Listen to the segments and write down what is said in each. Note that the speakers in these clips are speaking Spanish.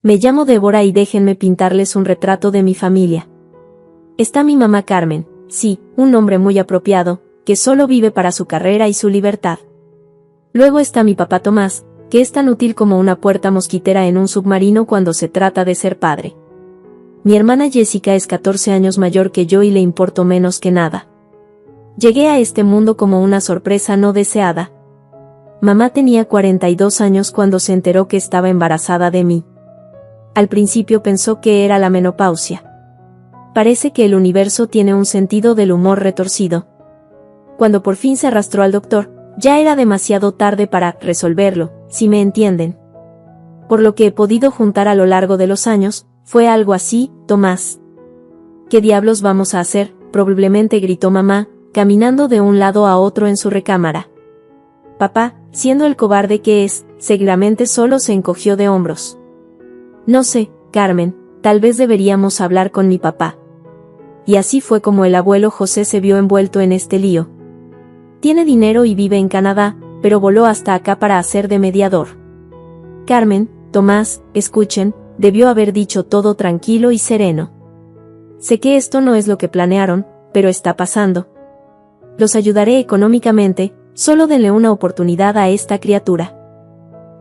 Me llamo Débora y déjenme pintarles un retrato de mi familia. Está mi mamá Carmen, sí, un nombre muy apropiado, que solo vive para su carrera y su libertad. Luego está mi papá Tomás, que es tan útil como una puerta mosquitera en un submarino cuando se trata de ser padre. Mi hermana Jessica es 14 años mayor que yo y le importo menos que nada. Llegué a este mundo como una sorpresa no deseada. Mamá tenía 42 años cuando se enteró que estaba embarazada de mí. Al principio pensó que era la menopausia. Parece que el universo tiene un sentido del humor retorcido. Cuando por fin se arrastró al doctor, ya era demasiado tarde para resolverlo, si me entienden. Por lo que he podido juntar a lo largo de los años, fue algo así: Tomás. ¿Qué diablos vamos a hacer?, probablemente gritó mamá, caminando de un lado a otro en su recámara. Papá, siendo el cobarde que es, seguramente solo se encogió de hombros. No sé, Carmen, tal vez deberíamos hablar con mi papá. Y así fue como el abuelo José se vio envuelto en este lío. Tiene dinero y vive en Canadá, pero voló hasta acá para hacer de mediador. Carmen, Tomás, escuchen, debió haber dicho todo tranquilo y sereno. Sé que esto no es lo que planearon, pero está pasando. Los ayudaré económicamente, solo denle una oportunidad a esta criatura.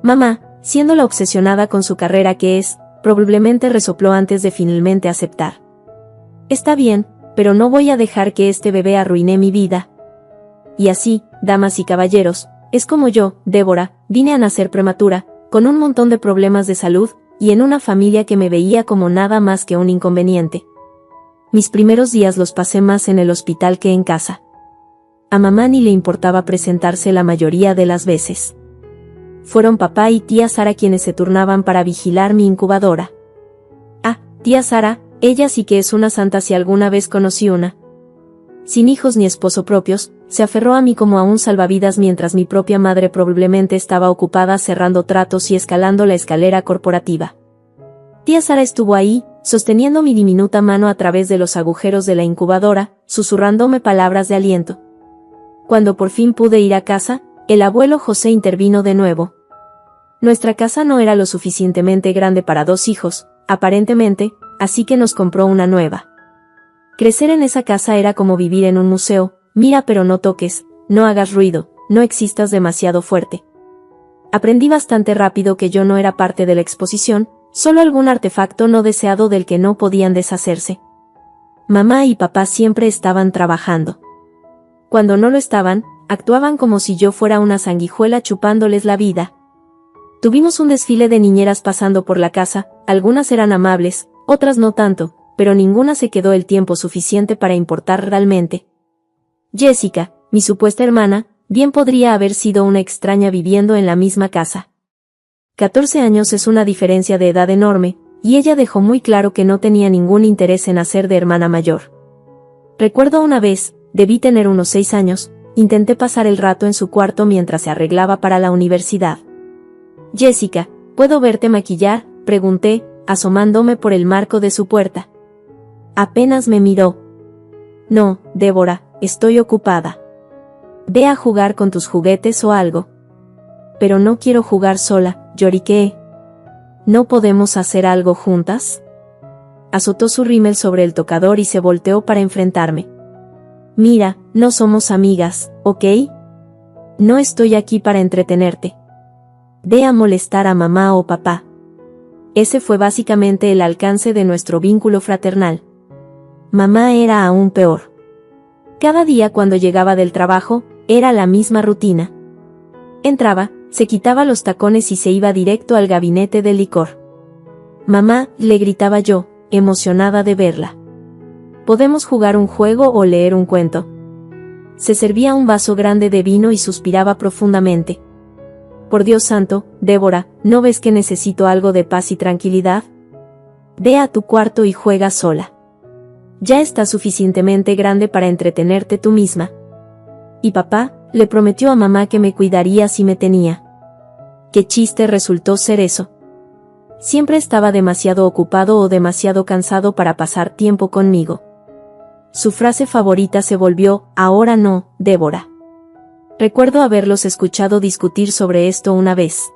Mamá, siendo la obsesionada con su carrera que es, probablemente resopló antes de finalmente aceptar. Está bien, pero no voy a dejar que este bebé arruine mi vida. Y así, damas y caballeros, es como yo, Débora, vine a nacer prematura, con un montón de problemas de salud, y en una familia que me veía como nada más que un inconveniente. Mis primeros días los pasé más en el hospital que en casa. A mamá ni le importaba presentarse la mayoría de las veces. Fueron papá y tía Sara quienes se turnaban para vigilar mi incubadora. Ah, tía Sara, ella sí que es una santa si alguna vez conocí una. Sin hijos ni esposo propios, se aferró a mí como a un salvavidas mientras mi propia madre probablemente estaba ocupada cerrando tratos y escalando la escalera corporativa. Tía Sara estuvo ahí, sosteniendo mi diminuta mano a través de los agujeros de la incubadora, susurrándome palabras de aliento. Cuando por fin pude ir a casa, el abuelo José intervino de nuevo. Nuestra casa no era lo suficientemente grande para 2 hijos, aparentemente, así que nos compró una nueva. Crecer en esa casa era como vivir en un museo: mira pero no toques, no hagas ruido, no existas demasiado fuerte. Aprendí bastante rápido que yo no era parte de la exposición, solo algún artefacto no deseado del que no podían deshacerse. Mamá y papá siempre estaban trabajando. Cuando no lo estaban, actuaban como si yo fuera una sanguijuela chupándoles la vida. Tuvimos un desfile de niñeras pasando por la casa, algunas eran amables, otras no tanto, pero ninguna se quedó el tiempo suficiente para importar realmente. Jessica, mi supuesta hermana, bien podría haber sido una extraña viviendo en la misma casa. 14 años es una diferencia de edad enorme, y ella dejó muy claro que no tenía ningún interés en hacer de hermana mayor. Recuerdo una vez, debí tener unos 6 años, intenté pasar el rato en su cuarto mientras se arreglaba para la universidad. Jessica, ¿puedo verte maquillar?, pregunté, asomándome por el marco de su puerta. Apenas me miró. No, Débora, estoy ocupada. Ve a jugar con tus juguetes o algo. Pero no quiero jugar sola, lloriqueé. ¿No podemos hacer algo juntas? Azotó su rímel sobre el tocador y se volteó para enfrentarme. Mira, no somos amigas, ¿ok? No estoy aquí para entretenerte. Ve a molestar a mamá o papá. Ese fue básicamente el alcance de nuestro vínculo fraternal. Mamá era aún peor. Cada día cuando llegaba del trabajo, era la misma rutina. Entraba, se quitaba los tacones y se iba directo al gabinete de licor. Mamá, le gritaba yo, emocionada de verla. ¿Podemos jugar un juego o leer un cuento? Se servía un vaso grande de vino y suspiraba profundamente. Por Dios santo, Débora, ¿no ves que necesito algo de paz y tranquilidad? Ve a tu cuarto y juega sola. Ya estás suficientemente grande para entretenerte tú misma. Y papá, le prometió a mamá que me cuidaría si me tenía. ¿Qué chiste resultó ser eso? Siempre estaba demasiado ocupado o demasiado cansado para pasar tiempo conmigo. Su frase favorita se volvió, ahora no, Débora. Recuerdo haberlos escuchado discutir sobre esto una vez.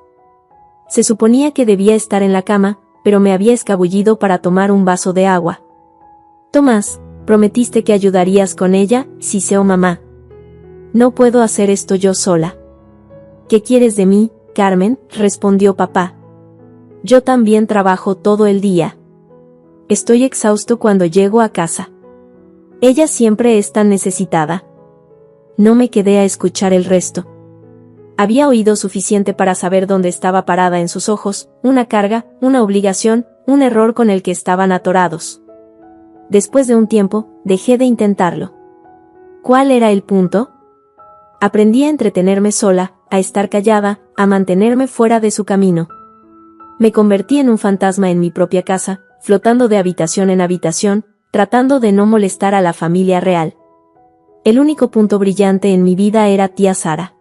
Se suponía que debía estar en la cama, pero me había escabullido para tomar un vaso de agua. Tomás, prometiste que ayudarías con ella, siseó mamá. No puedo hacer esto yo sola. ¿Qué quieres de mí, Carmen?, respondió papá. Yo también trabajo todo el día. Estoy exhausto cuando llego a casa. Ella siempre es tan necesitada. No me quedé a escuchar el resto. Había oído suficiente para saber dónde estaba parada en sus ojos, una carga, una obligación, un error con el que estaban atorados. Después de un tiempo, dejé de intentarlo. ¿Cuál era el punto? Aprendí a entretenerme sola, a estar callada, a mantenerme fuera de su camino. Me convertí en un fantasma en mi propia casa, flotando de habitación en habitación, tratando de no molestar a la familia real. El único punto brillante en mi vida era tía Sara.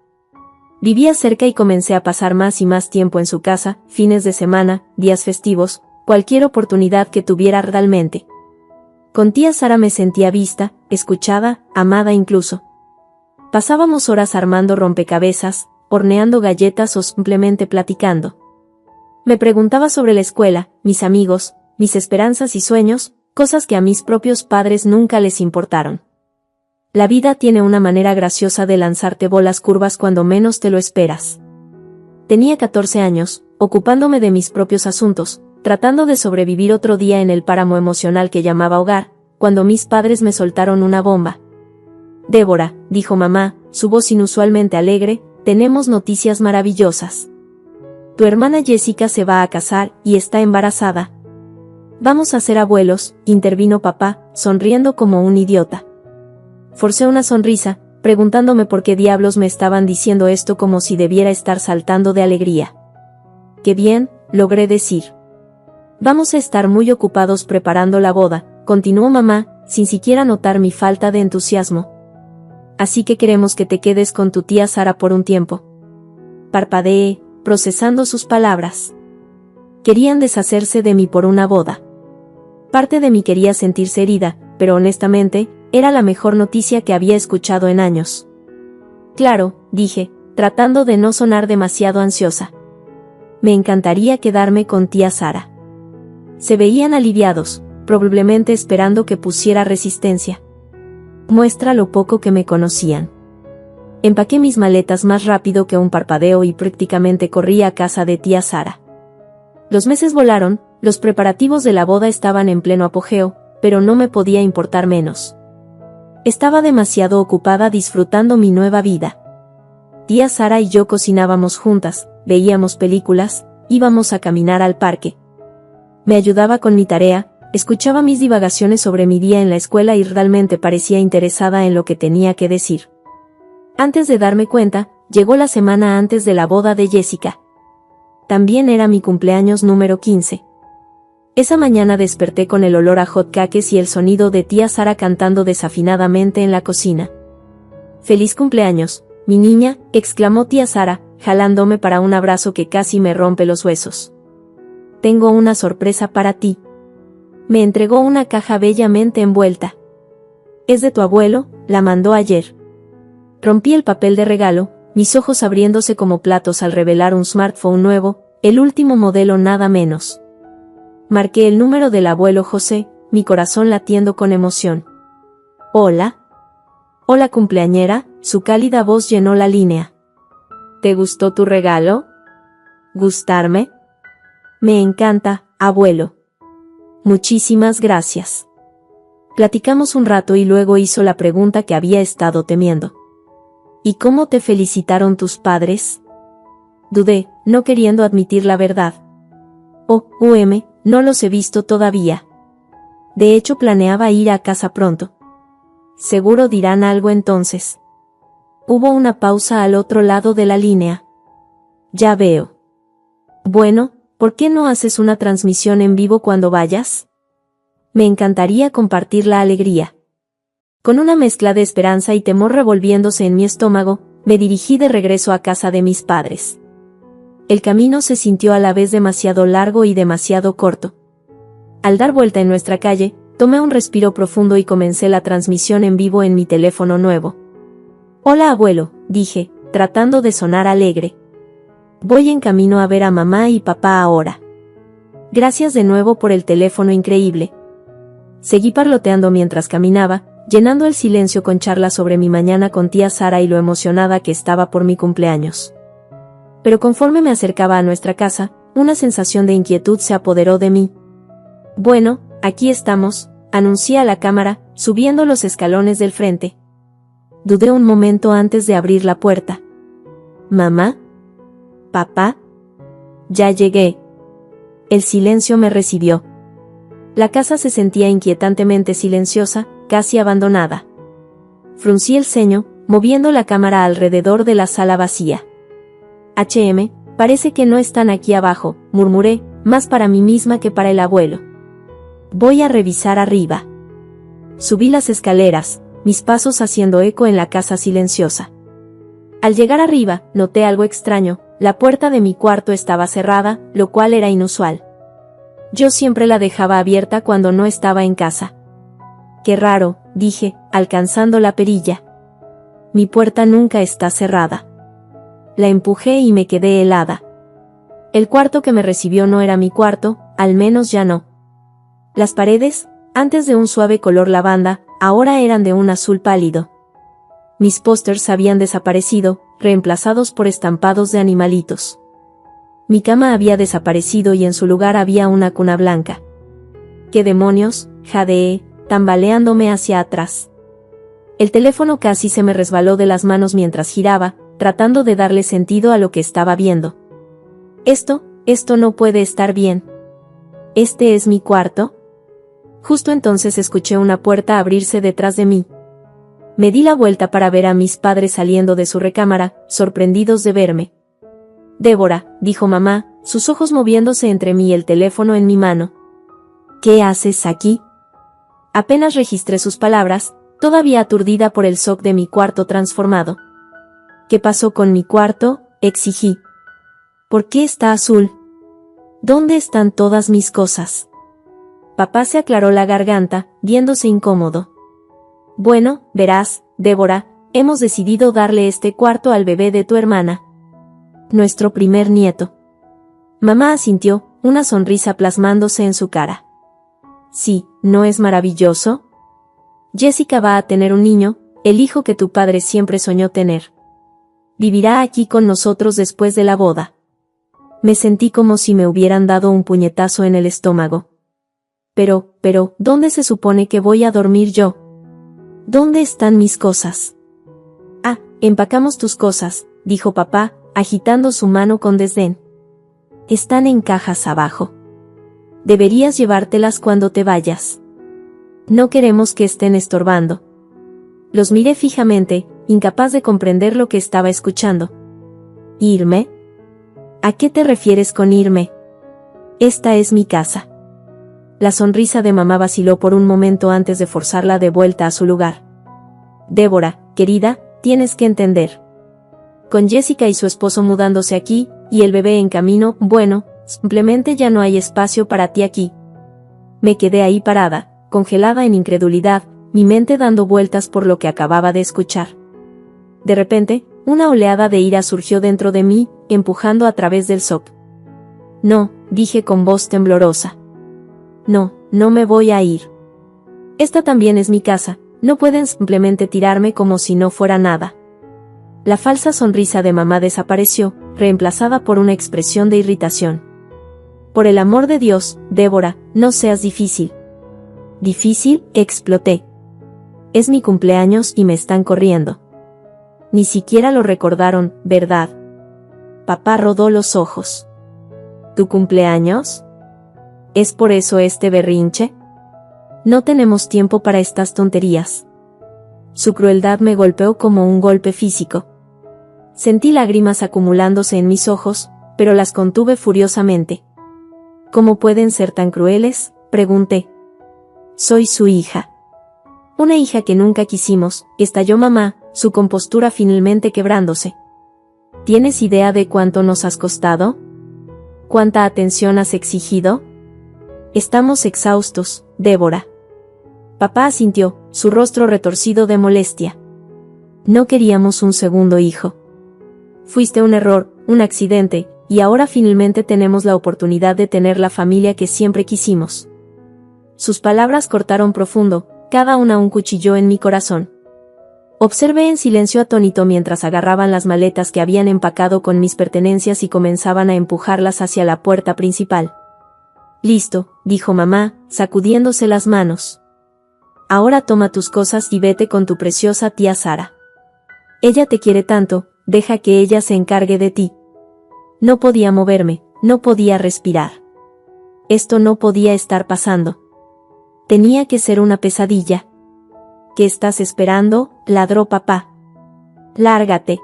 Vivía cerca y comencé a pasar más y más tiempo en su casa, fines de semana, días festivos, cualquier oportunidad que tuviera realmente. Con tía Sara me sentía vista, escuchada, amada incluso. Pasábamos horas armando rompecabezas, horneando galletas o simplemente platicando. Me preguntaba sobre la escuela, mis amigos, mis esperanzas y sueños, cosas que a mis propios padres nunca les importaron. La vida tiene una manera graciosa de lanzarte bolas curvas cuando menos te lo esperas. Tenía 14 años, ocupándome de mis propios asuntos, tratando de sobrevivir otro día en el páramo emocional que llamaba hogar, cuando mis padres me soltaron una bomba. Débora, dijo mamá, su voz inusualmente alegre, tenemos noticias maravillosas. Tu hermana Jessica se va a casar y está embarazada. Vamos a ser abuelos, intervino papá, sonriendo como un idiota. Forcé una sonrisa, preguntándome por qué diablos me estaban diciendo esto como si debiera estar saltando de alegría. Qué bien, logré decir. Vamos a estar muy ocupados preparando la boda, continuó mamá, sin siquiera notar mi falta de entusiasmo. Así que queremos que te quedes con tu tía Sara por un tiempo. Parpadeé, procesando sus palabras. Querían deshacerse de mí por una boda. Parte de mí quería sentirse herida, pero honestamente, era la mejor noticia que había escuchado en años. Claro, dije, tratando de no sonar demasiado ansiosa. Me encantaría quedarme con tía Sara. Se veían aliviados, probablemente esperando que pusiera resistencia. Muestra lo poco que me conocían. Empaqué mis maletas más rápido que un parpadeo y prácticamente corrí a casa de tía Sara. Los meses volaron, los preparativos de la boda estaban en pleno apogeo, pero no me podía importar menos. Estaba demasiado ocupada disfrutando mi nueva vida. Tía Sara y yo cocinábamos juntas, veíamos películas, íbamos a caminar al parque. Me ayudaba con mi tarea, escuchaba mis divagaciones sobre mi día en la escuela y realmente parecía interesada en lo que tenía que decir. Antes de darme cuenta, llegó la semana antes de la boda de Jessica. También era mi cumpleaños número 15. Esa mañana desperté con el olor a hot cakes y el sonido de tía Sara cantando desafinadamente en la cocina. «¡Feliz cumpleaños, mi niña!», exclamó tía Sara, jalándome para un abrazo que casi me rompe los huesos. «Tengo una sorpresa para ti». Me entregó una caja bellamente envuelta. «Es de tu abuelo, la mandó ayer». Rompí el papel de regalo, mis ojos abriéndose como platos al revelar un smartphone nuevo, el último modelo nada menos. Marqué el número del abuelo José, mi corazón latiendo con emoción. «Hola». «Hola cumpleañera», su cálida voz llenó la línea. «¿Te gustó tu regalo?» «¿Gustarme?» «Me encanta, abuelo». «Muchísimas gracias». Platicamos un rato y luego hizo la pregunta que había estado temiendo. «¿Y cómo te felicitaron tus padres?» Dudé, no queriendo admitir la verdad. «Oh, no los he visto todavía. De hecho planeaba ir a casa pronto». «Seguro dirán algo entonces». Hubo una pausa al otro lado de la línea. «Ya veo. Bueno, ¿por qué no haces una transmisión en vivo cuando vayas? Me encantaría compartir la alegría». Con una mezcla de esperanza y temor revolviéndose en mi estómago, me dirigí de regreso a casa de mis padres. El camino se sintió a la vez demasiado largo y demasiado corto. Al dar vuelta en nuestra calle, tomé un respiro profundo y comencé la transmisión en vivo en mi teléfono nuevo. «Hola abuelo», dije, tratando de sonar alegre. «Voy en camino a ver a mamá y papá ahora. Gracias de nuevo por el teléfono increíble. Seguí parloteando mientras caminaba, llenando el silencio con charlas sobre mi mañana con tía Sara y lo emocionada que estaba por mi cumpleaños. Pero conforme me acercaba a nuestra casa, una sensación de inquietud se apoderó de mí. Bueno, aquí estamos, anuncié a la cámara, subiendo los escalones del frente. Dudé un momento antes de abrir la puerta. ¿Mamá? ¿Papá? Ya llegué. El silencio me recibió. La casa se sentía inquietantemente silenciosa, casi abandonada. Fruncí el ceño, moviendo la cámara alrededor de la sala vacía. Parece que no están aquí abajo, murmuré, más para mí misma que para el abuelo. Voy a revisar arriba. Subí las escaleras, mis pasos haciendo eco en la casa silenciosa. Al llegar arriba, noté algo extraño, la puerta de mi cuarto estaba cerrada, lo cual era inusual. Yo siempre la dejaba abierta cuando no estaba en casa. Qué raro, dije, alcanzando la perilla. Mi puerta nunca está cerrada. La empujé y me quedé helada. El cuarto que me recibió no era mi cuarto, al menos ya no. Las paredes, antes de un suave color lavanda, ahora eran de un azul pálido. Mis pósters habían desaparecido, reemplazados por estampados de animalitos. Mi cama había desaparecido y en su lugar había una cuna blanca. ¿Qué demonios?, jadeé, tambaleándome hacia atrás. El teléfono casi se me resbaló de las manos mientras giraba, tratando de darle sentido a lo que estaba viendo. Esto no puede estar bien. ¿Este es mi cuarto? Justo entonces escuché una puerta abrirse detrás de mí. Me di la vuelta para ver a mis padres saliendo de su recámara, sorprendidos de verme. Débora, dijo mamá, sus ojos moviéndose entre mí y el teléfono en mi mano. ¿Qué haces aquí? Apenas registré sus palabras, todavía aturdida por el shock de mi cuarto transformado. ¿Qué pasó con mi cuarto?, exigí. ¿Por qué está azul? ¿Dónde están todas mis cosas? Papá se aclaró la garganta, viéndose incómodo. Bueno, verás, Débora, hemos decidido darle este cuarto al bebé de tu hermana. Nuestro primer nieto. Mamá asintió, una sonrisa plasmándose en su cara. Sí, ¿no es maravilloso? Jessica va a tener un niño, el hijo que tu padre siempre soñó tener. Vivirá aquí con nosotros después de la boda. Me sentí como si me hubieran dado un puñetazo en el estómago. Pero, ¿dónde se supone que voy a dormir yo? ¿Dónde están mis cosas? Ah, empacamos tus cosas, dijo papá, agitando su mano con desdén. Están en cajas abajo. Deberías llevártelas cuando te vayas. No queremos que estén estorbando. Los miré fijamente, incapaz de comprender lo que estaba escuchando. ¿Irme? ¿A qué te refieres con irme? Esta es mi casa. La sonrisa de mamá vaciló por un momento antes de forzarla de vuelta a su lugar. Débora, querida, tienes que entender. Con Jessica y su esposo mudándose aquí, y el bebé en camino, bueno, simplemente ya no hay espacio para ti aquí. Me quedé ahí parada, congelada en incredulidad, mi mente dando vueltas por lo que acababa de escuchar. De repente, una oleada de ira surgió dentro de mí, empujando a través del shock. No, dije con voz temblorosa. No me voy a ir. Esta también es mi casa, no pueden simplemente tirarme como si no fuera nada. La falsa sonrisa de mamá desapareció, reemplazada por una expresión de irritación. Por el amor de Dios, Débora, no seas difícil. ¿Difícil?, exploté. Es mi cumpleaños y me están corriendo. Ni siquiera lo recordaron, ¿verdad? Papá rodó los ojos. ¿Tu cumpleaños? ¿Es por eso este berrinche? No tenemos tiempo para estas tonterías. Su crueldad me golpeó como un golpe físico. Sentí lágrimas acumulándose en mis ojos, pero las contuve furiosamente. ¿Cómo pueden ser tan crueles?, pregunté. Soy su hija. Una hija que nunca quisimos, estalló mamá, su compostura finalmente quebrándose. ¿Tienes idea de cuánto nos has costado? ¿Cuánta atención has exigido? Estamos exhaustos, Débora. Papá asintió, su rostro retorcido de molestia. No queríamos un segundo hijo. Fuiste un error, un accidente, y ahora finalmente tenemos la oportunidad de tener la familia que siempre quisimos. Sus palabras cortaron profundo, cada una un cuchillo en mi corazón. Observé en silencio atónito mientras agarraban las maletas que habían empacado con mis pertenencias y comenzaban a empujarlas hacia la puerta principal. Listo, dijo mamá, sacudiéndose las manos. Ahora toma tus cosas y vete con tu preciosa tía Sara. Ella te quiere tanto, deja que ella se encargue de ti. No podía moverme, no podía respirar. Esto no podía estar pasando. Tenía que ser una pesadilla. ¿Qué estás esperando?, ladró papá. Lárgate.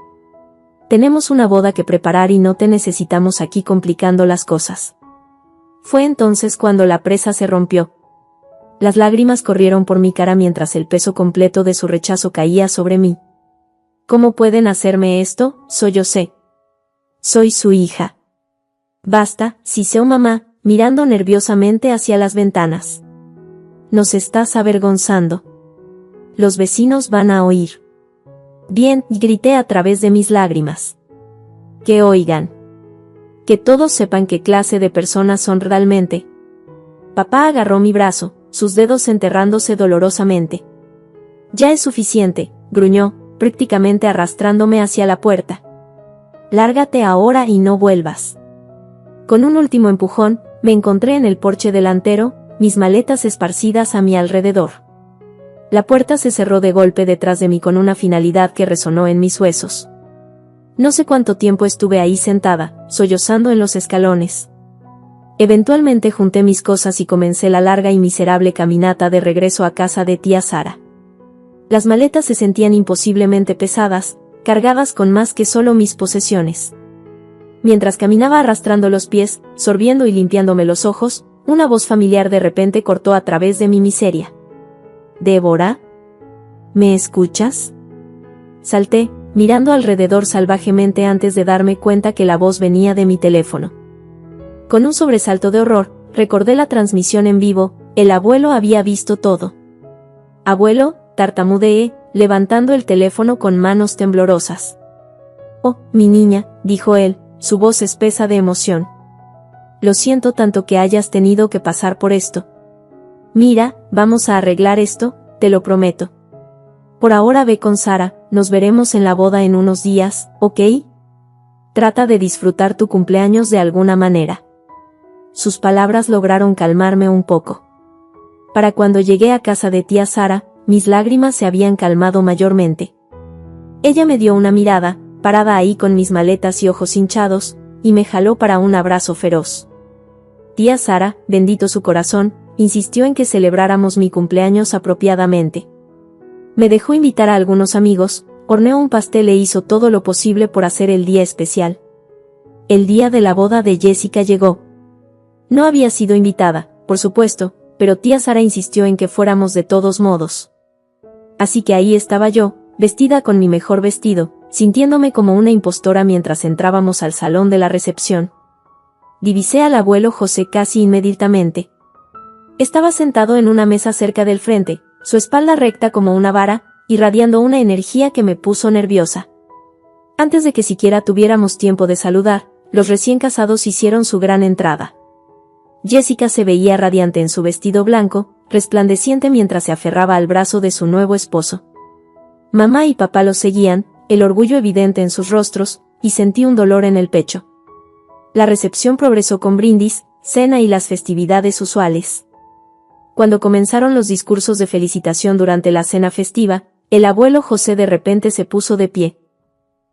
Tenemos una boda que preparar y no te necesitamos aquí complicando las cosas. Fue entonces cuando la presa se rompió. Las lágrimas corrieron por mi cara mientras el peso completo de su rechazo caía sobre mí. ¿Cómo pueden hacerme esto?, sollocé. Soy su hija. Basta, siseó mamá, mirando nerviosamente hacia las ventanas. Nos estás avergonzando. Los vecinos van a oír. Bien, grité a través de mis lágrimas. Que oigan. Que todos sepan qué clase de personas son realmente. Papá agarró mi brazo, sus dedos enterrándose dolorosamente. Ya es suficiente, gruñó, prácticamente arrastrándome hacia la puerta. Lárgate ahora y no vuelvas. Con un último empujón, me encontré en el porche delantero, mis maletas esparcidas a mi alrededor. La puerta se cerró de golpe detrás de mí con una finalidad que resonó en mis huesos. No sé cuánto tiempo estuve ahí sentada, sollozando en los escalones. Eventualmente junté mis cosas y comencé la larga y miserable caminata de regreso a casa de tía Sara. Las maletas se sentían imposiblemente pesadas, cargadas con más que solo mis posesiones. Mientras caminaba arrastrando los pies, sorbiendo y limpiándome los ojos, una voz familiar de repente cortó a través de mi miseria. ¿Débora? ¿Me escuchas? Salté, mirando alrededor salvajemente antes de darme cuenta que la voz venía de mi teléfono. Con un sobresalto de horror, recordé la transmisión en vivo, el abuelo había visto todo. Abuelo, tartamudeé, levantando el teléfono con manos temblorosas. Oh, mi niña, dijo él, su voz espesa de emoción. Lo siento tanto que hayas tenido que pasar por esto. Mira, vamos a arreglar esto, te lo prometo. Por ahora ve con Sara, nos veremos en la boda en unos días, ¿ok? Trata de disfrutar tu cumpleaños de alguna manera. Sus palabras lograron calmarme un poco. Para cuando llegué a casa de tía Sara, mis lágrimas se habían calmado mayormente. Ella me dio una mirada, parada ahí con mis maletas y ojos hinchados, y me jaló para un abrazo feroz. Tía Sara, bendito su corazón, insistió en que celebráramos mi cumpleaños apropiadamente. Me dejó invitar a algunos amigos, horneó un pastel e hizo todo lo posible por hacer el día especial. El día de la boda de Jessica llegó. No había sido invitada, por supuesto, pero tía Sara insistió en que fuéramos de todos modos. Así que ahí estaba yo, vestida con mi mejor vestido, sintiéndome como una impostora mientras entrábamos al salón de la recepción. Divisé al abuelo José casi inmediatamente. Estaba sentado en una mesa cerca del frente, su espalda recta como una vara, irradiando una energía que me puso nerviosa. Antes de que siquiera tuviéramos tiempo de saludar, los recién casados hicieron su gran entrada. Jessica se veía radiante en su vestido blanco, resplandeciente mientras se aferraba al brazo de su nuevo esposo. Mamá y papá los seguían, el orgullo evidente en sus rostros, y sentí un dolor en el pecho. La recepción progresó con brindis, cena y las festividades usuales. Cuando comenzaron los discursos de felicitación durante la cena festiva, el abuelo José de repente se puso de pie.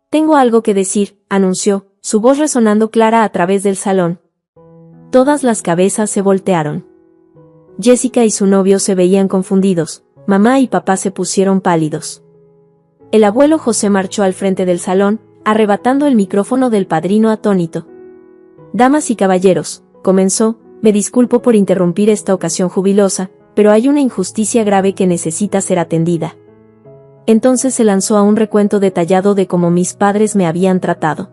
Tengo algo que decir, anunció, su voz resonando clara a través del salón. Todas las cabezas se voltearon. Jessica y su novio se veían confundidos, mamá y papá se pusieron pálidos. El abuelo José marchó al frente del salón, arrebatando el micrófono del padrino atónito. Damas y caballeros, comenzó, me disculpo por interrumpir esta ocasión jubilosa, pero hay una injusticia grave que necesita ser atendida. Entonces se lanzó a un recuento detallado de cómo mis padres me habían tratado.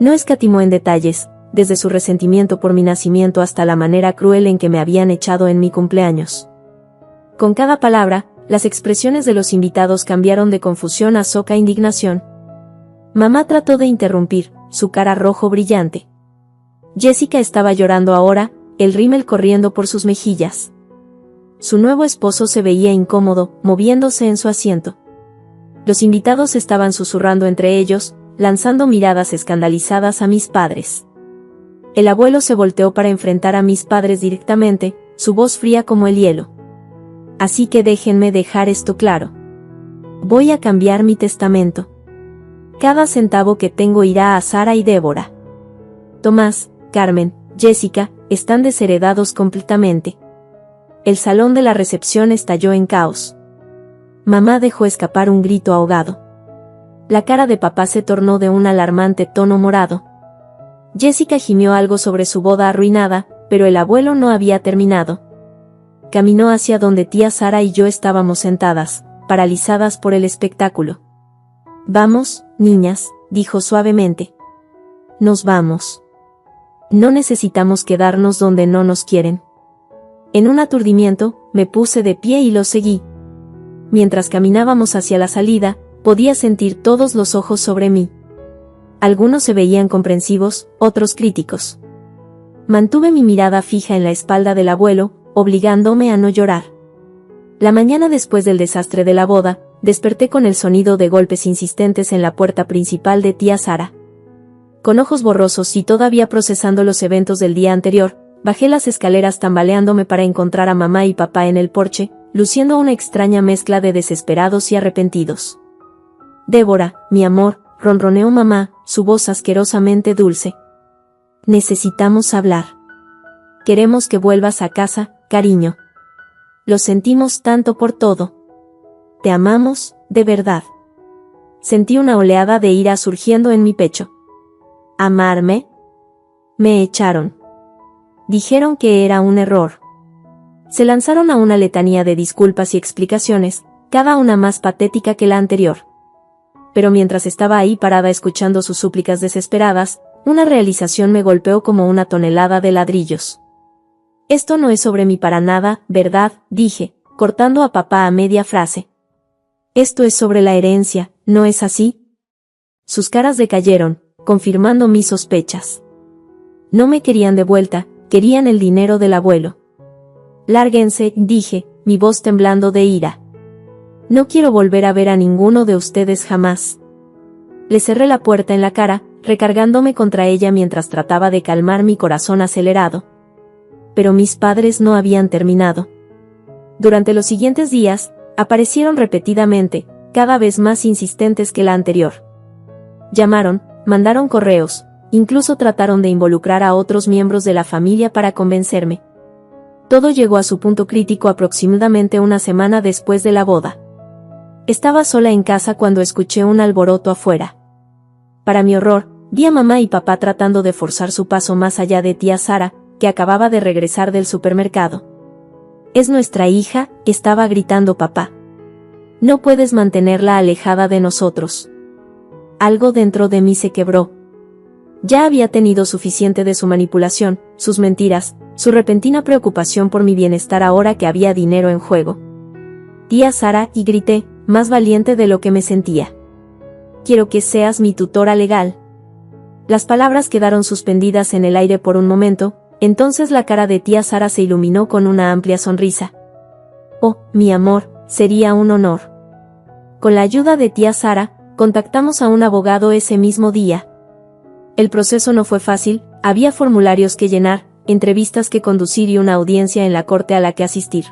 No escatimó en detalles, desde su resentimiento por mi nacimiento hasta la manera cruel en que me habían echado en mi cumpleaños. Con cada palabra, las expresiones de los invitados cambiaron de confusión a soca indignación. Mamá trató de interrumpir, su cara rojo brillante. Jessica estaba llorando ahora, el rímel corriendo por sus mejillas. Su nuevo esposo se veía incómodo, moviéndose en su asiento. Los invitados estaban susurrando entre ellos, lanzando miradas escandalizadas a mis padres. El abuelo se volteó para enfrentar a mis padres directamente, su voz fría como el hielo. Así que déjenme dejar esto claro. Voy a cambiar mi testamento. Cada centavo que tengo irá a Sara y Débora. Tomás, Carmen, Jessica, están desheredados completamente. El salón de la recepción estalló en caos. Mamá dejó escapar un grito ahogado. La cara de papá se tornó de un alarmante tono morado. Jessica gimió algo sobre su boda arruinada, pero el abuelo no había terminado. Caminó hacia donde tía Sara y yo estábamos sentadas, paralizadas por el espectáculo. Vamos, niñas, dijo suavemente. Nos vamos. No necesitamos quedarnos donde no nos quieren. En un aturdimiento, me puse de pie y lo seguí. Mientras caminábamos hacia la salida, podía sentir todos los ojos sobre mí. Algunos se veían comprensivos, otros críticos. Mantuve mi mirada fija en la espalda del abuelo, obligándome a no llorar. La mañana después del desastre de la boda, desperté con el sonido de golpes insistentes en la puerta principal de tía Sara. Con ojos borrosos y todavía procesando los eventos del día anterior, bajé las escaleras tambaleándome para encontrar a mamá y papá en el porche, luciendo una extraña mezcla de desesperados y arrepentidos. Débora, mi amor, ronroneó mamá, su voz asquerosamente dulce. Necesitamos hablar. Queremos que vuelvas a casa, cariño. Lo sentimos tanto por todo. Te amamos, de verdad. Sentí una oleada de ira surgiendo en mi pecho. ¿Amarme? Me echaron. Dijeron que era un error. Se lanzaron a una letanía de disculpas y explicaciones, cada una más patética que la anterior. Pero mientras estaba ahí parada escuchando sus súplicas desesperadas, una realización me golpeó como una tonelada de ladrillos. Esto no es sobre mí para nada, ¿verdad?, dije, cortando a papá a media frase. Esto es sobre la herencia, ¿no es así? Sus caras decayeron, confirmando mis sospechas. No me querían de vuelta, querían el dinero del abuelo. Lárguense, dije, mi voz temblando de ira. No quiero volver a ver a ninguno de ustedes jamás. Le cerré la puerta en la cara, recargándome contra ella mientras trataba de calmar mi corazón acelerado. Pero mis padres no habían terminado. Durante los siguientes días, aparecieron repetidamente, cada vez más insistentes que la anterior. Llamaron, mandaron correos, incluso trataron de involucrar a otros miembros de la familia para convencerme. Todo llegó a su punto crítico aproximadamente una semana después de la boda. Estaba sola en casa cuando escuché un alboroto afuera. Para mi horror, vi a mamá y papá tratando de forzar su paso más allá de tía Sara, que acababa de regresar del supermercado. «Es nuestra hija», estaba gritando papá. «No puedes mantenerla alejada de nosotros». Algo dentro de mí se quebró. Ya había tenido suficiente de su manipulación, sus mentiras, su repentina preocupación por mi bienestar ahora que había dinero en juego. «Tía Sara», y grité, más valiente de lo que me sentía. «Quiero que seas mi tutora legal». Las palabras quedaron suspendidas en el aire por un momento, entonces la cara de tía Sara se iluminó con una amplia sonrisa. «Oh, mi amor, sería un honor». Con la ayuda de tía Sara, contactamos a un abogado ese mismo día. El proceso no fue fácil, había formularios que llenar, entrevistas que conducir y una audiencia en la corte a la que asistir.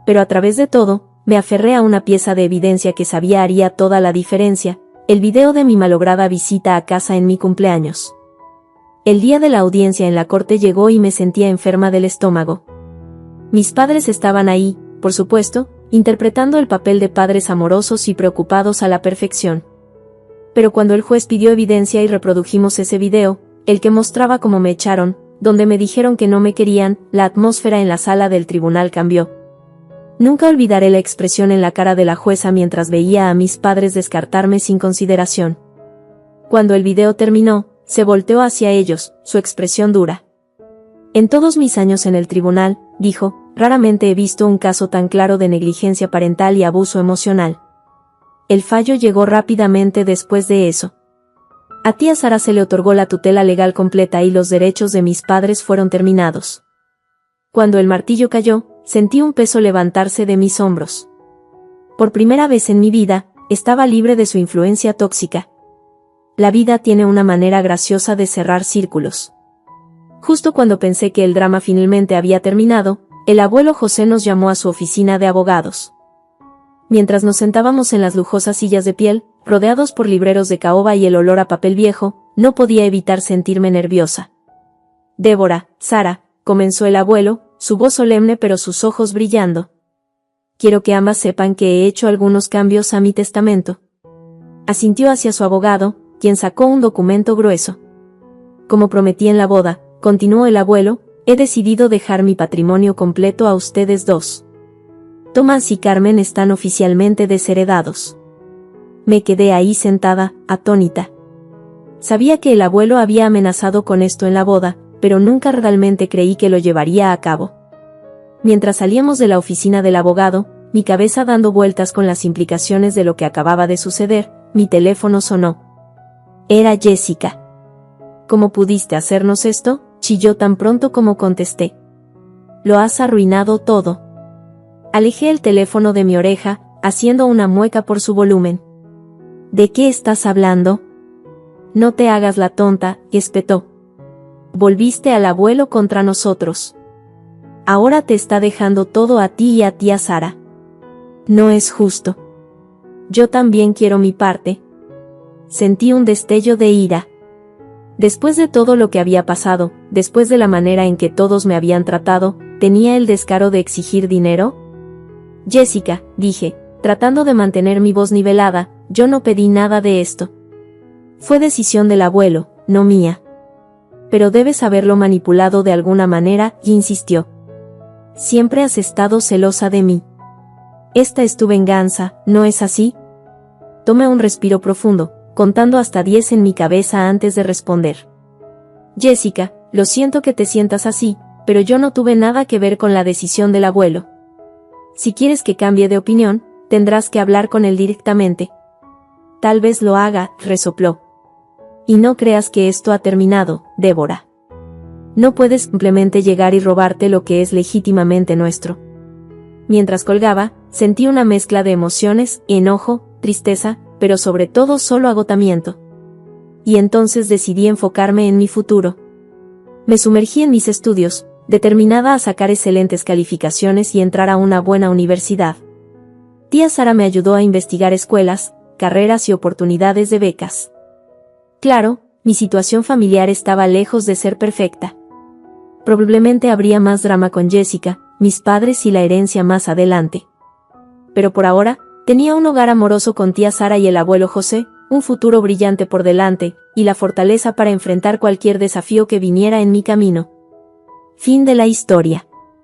Pero a través de todo, me aferré a una pieza de evidencia que sabía haría toda la diferencia, el video de mi malograda visita a casa en mi cumpleaños. El día de la audiencia en la corte llegó y me sentía enferma del estómago. Mis padres estaban ahí, por supuesto, interpretando el papel de padres amorosos y preocupados a la perfección. Pero cuando el juez pidió evidencia y reprodujimos ese video, el que mostraba cómo me echaron, donde me dijeron que no me querían, la atmósfera en la sala del tribunal cambió. Nunca olvidaré la expresión en la cara de la jueza mientras veía a mis padres descartarme sin consideración. Cuando el video terminó, se volteó hacia ellos, su expresión dura. En todos mis años en el tribunal, dijo, raramente he visto un caso tan claro de negligencia parental y abuso emocional. El fallo llegó rápidamente después de eso. A tía Sara se le otorgó la tutela legal completa y los derechos de mis padres fueron terminados. Cuando el martillo cayó, sentí un peso levantarse de mis hombros. Por primera vez en mi vida, estaba libre de su influencia tóxica. La vida tiene una manera graciosa de cerrar círculos. Justo cuando pensé que el drama finalmente había terminado, el abuelo José nos llamó a su oficina de abogados. Mientras nos sentábamos en las lujosas sillas de piel, rodeados por libreros de caoba y el olor a papel viejo, no podía evitar sentirme nerviosa. Débora, Sara, comenzó el abuelo, su voz solemne pero sus ojos brillando. Quiero que ambas sepan que he hecho algunos cambios a mi testamento. Asintió hacia su abogado, quien sacó un documento grueso. Como prometí en la boda, continuó el abuelo, he decidido dejar mi patrimonio completo a ustedes dos. Tomás y Carmen están oficialmente desheredados. Me quedé ahí sentada, atónita. Sabía que el abuelo había amenazado con esto en la boda, pero nunca realmente creí que lo llevaría a cabo. Mientras salíamos de la oficina del abogado, mi cabeza dando vueltas con las implicaciones de lo que acababa de suceder, mi teléfono sonó. Era Jessica. ¿Cómo pudiste hacernos esto?, chilló tan pronto como contesté. Lo has arruinado todo. Alejé el teléfono de mi oreja, haciendo una mueca por su volumen. ¿De qué estás hablando? No te hagas la tonta, espetó. Volviste al abuelo contra nosotros. Ahora te está dejando todo a ti y a tía Sara. No es justo. Yo también quiero mi parte. Sentí un destello de ira. Después de todo lo que había pasado, después de la manera en que todos me habían tratado, ¿tenía el descaro de exigir dinero? Jessica, dije, tratando de mantener mi voz nivelada, yo no pedí nada de esto. Fue decisión del abuelo, no mía. Pero debes haberlo manipulado de alguna manera, y insistió. Siempre has estado celosa de mí. Esta es tu venganza, ¿no es así? Tomé un respiro profundo, contando hasta 10 en mi cabeza antes de responder. Jessica, lo siento que te sientas así, pero yo no tuve nada que ver con la decisión del abuelo. Si quieres que cambie de opinión, tendrás que hablar con él directamente. Tal vez lo haga, resopló. Y no creas que esto ha terminado, Débora. No puedes simplemente llegar y robarte lo que es legítimamente nuestro. Mientras colgaba, sentí una mezcla de emociones, enojo, tristeza, pero sobre todo solo agotamiento. Y entonces decidí enfocarme en mi futuro. Me sumergí en mis estudios, determinada a sacar excelentes calificaciones y entrar a una buena universidad. Tía Sara me ayudó a investigar escuelas, carreras y oportunidades de becas. Claro, mi situación familiar estaba lejos de ser perfecta. Probablemente habría más drama con Jessica, mis padres y la herencia más adelante. Pero por ahora, tenía un hogar amoroso con tía Sara y el abuelo José, un futuro brillante por delante, y la fortaleza para enfrentar cualquier desafío que viniera en mi camino. Fin de la historia.